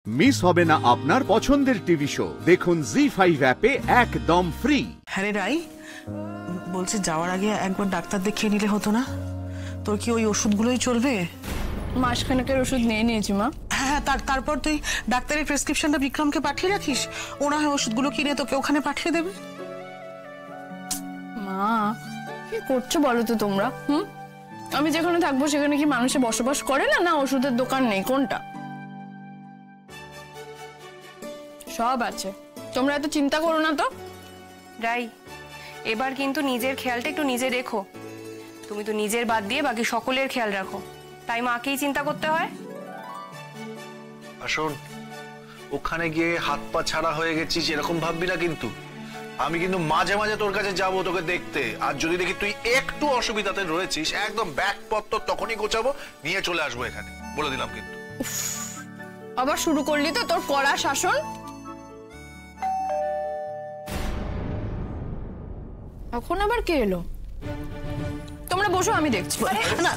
Miss হবে না আপনার পছন্দের টিভি শো। দেখুন জি5 অ্যাপে একদম ফ্রি। হ্যাঁ রে রাই, বলছি যাওয়ার আগে একবার ডাক্তার দেখিয়ে নিলে হতো না? তোর কি ওই ওষুধগুলোই চলবে? মাসখানেকের ওষুধ নিয়ে নিয়েছি মা। হ্যাঁ, তারপর তুই ডাক্তারের প্রেসক্রিপশনটা বিক্রমকে পাঠিয়ে রাখিস, ওনা হয় ওষুধগুলো কিনে তোকে ওখানে পাঠিয়ে দেবে। মা কি করছো বলো তো তোমরা? আমি যেখানে থাকবো সেখানে কি মানুষে বসবাস করে না? না ওষুধের দোকান নেই? কোনটা? সব আছে, তোমরা এত চিন্তা করো না তো। রাই, এবার কিন্তু নিজের খেয়ালটা একটু নিজে রেখো। তুমি তো নিজের বাদ দিয়ে বাকি সকলের খেয়াল রাখো, তাই মাকেই চিন্তা করতে হয়। আসুন, ওখানে গিয়ে হাত পা ছাড়া হয়ে গেছিস এরকম ভাববি না কিন্তু। আমি কিন্তু মাঝে মাঝে তোর কাছে যাবো তোকে দেখতে, আর যদি দেখি তুই একটু অসুবিধাতে রয়েছিস একদম ব্যাগপত্র তখনই গোছাবো, নিয়ে চলে আসবো এখানে, বলে দিলাম কিন্তু। আবার শুরু করলি তো তোর কড়া শাসন। এখন আবার কে এলো? তোমরা বসো, আমি দেখছি। না,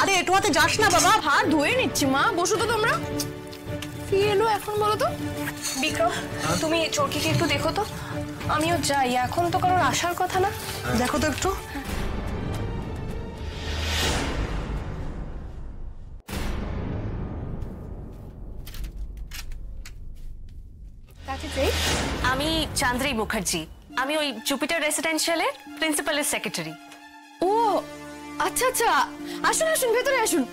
আরে একটু হাতে যাস না বাবা, হাত ধুয়ে নিচ্ছি মা, বসো তো তোমরা। কি এলো এখন বলো তো? বিক্রম, তুমি চরকিকে একটু দেখো তো। আমিও যাই, এখন তো কারোর আসার কথা না। দেখো তো একটু। আমি চান্দ্রী মুখার্জি, আমি ওই জুপিটার রেসিডেন্সিয়ালের প্রিন্সিপালের সেক্রেটারি। ও আচ্ছা আচ্ছা, আসুন আসুন, ভেতরে আসুন।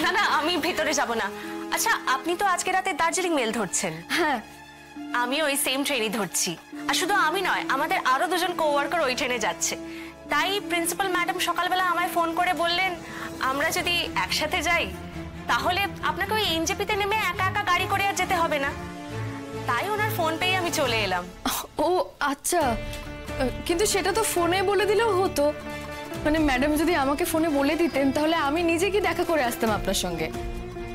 না না, আমি ভেতরে যাব না। আচ্ছা, আপনি তো আজকে রাতে দার্জিলিং মেল ধরছেন। হ্যাঁ, আমি ওই সেম ট্রেনই ধরছি। আর শুধু আমি নয়, আমাদের আরো দুজন কোওয়ার্কার ওই ট্রেনে যাচ্ছে। তাই প্রিন্সিপাল ম্যাডাম সকালবেলা আমায় ফোন করে বললেন আমরা যদি একসাথে যাই তাহলে আপনাকে ওই এনজেপিতে নেমে একা একা গাড়ি করে আর যেতে হবে না। তাই ওনার ফোন পেয়ে আমি চলে এলাম। ও আচ্ছা, কিন্তু সেটা তো ফোনে বলে দিলেও হতো। মানে ম্যাডাম যদি আমাকে ফোনে বলে দিতেন তাহলে আমি নিজে কি দেখা করে আসতাম আপনার সঙ্গে।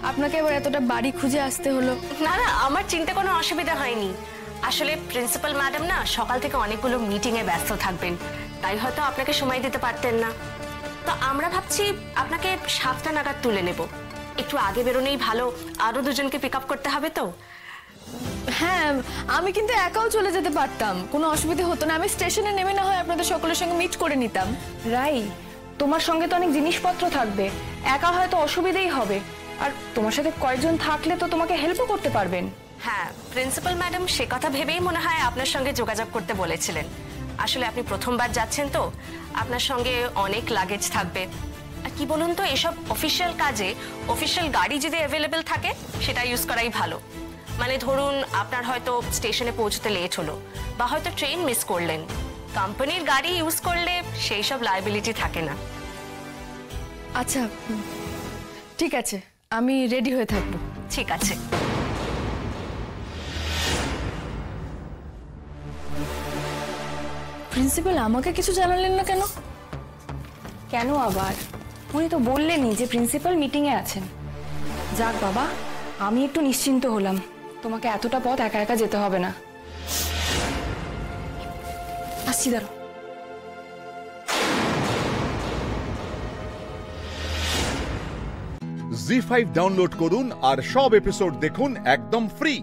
আপনাকে এবার এতটা বাড়ি খুঁজে আসতে হলো। না না, আমার চিন্তা কোনো অসুবিধা হয়নি। আসলে প্রিন্সিপাল ম্যাডাম না সকাল থেকে অনেকগুলো মিটিং এ ব্যস্ত থাকবেন, তাই হয়তো আপনাকে সময় দিতে পারতেন না। তো আমরা ভাবছি আপনাকে 7টা নাগাদ তুলে নেব। একটু আগে বেরোনেই ভালো, আরো দুজনকে পিক আপ করতে হবে তো। হ্যাঁ, আমি কিন্তু একাও চলে যেতে পারতাম, কোনো অসুবিধা হতো না। আমি স্টেশনে নেমে না হয় আপনাদের সকলের সঙ্গে মিট করে নিতাম। রাই, তোমার সঙ্গে তো অনেক জিনিসপত্র থাকবে, একা হয়তো অসুবিধাই হবে। আর তোমার সাথে কয়েকজন থাকলে তো তোমাকে হেল্পও করতে পারবেন। হ্যাঁ, প্রিন্সিপাল ম্যাডাম সে কথা ভেবেই মনে হয় আপনার সঙ্গে যোগাযোগ করতে বলেছিলেন। আসলে আপনি প্রথমবার যাচ্ছেন তো, আপনার সঙ্গে অনেক লাগেজ থাকবে। আর কি বলুন তো, এসব অফিসিয়াল কাজে অফিসিয়াল গাড়ি যদি অ্যাভেলেবেল থাকে সেটা ইউজ করাই ভালো। মানে ধরুন আপনার হয়তো স্টেশনে পৌঁছতে লেট হলো বা হয়তো ট্রেন মিস করলেন, কোম্পানির গাড়ি ইউজ করলে সেই সব লায়াবিলিটি থাকে না। আচ্ছা ঠিক আছে, আমি রেডি হয়ে থাকবো। ঠিক আছে। প্রিন্সিপাল আমাকে কিছু জানালেন না কেন? কেন আবার? উনি তো বললেনই যে প্রিন্সিপাল মিটিং এ আছেন। যাক বাবা, আমি একটু নিশ্চিন্ত হলাম, তোমাকে এতটা পথ একা একা যেতে হবে না। আসছি, দাঁড়ো। জি5 ডাউনলোড করুন আর সব এপিসোড দেখুন একদম ফ্রি।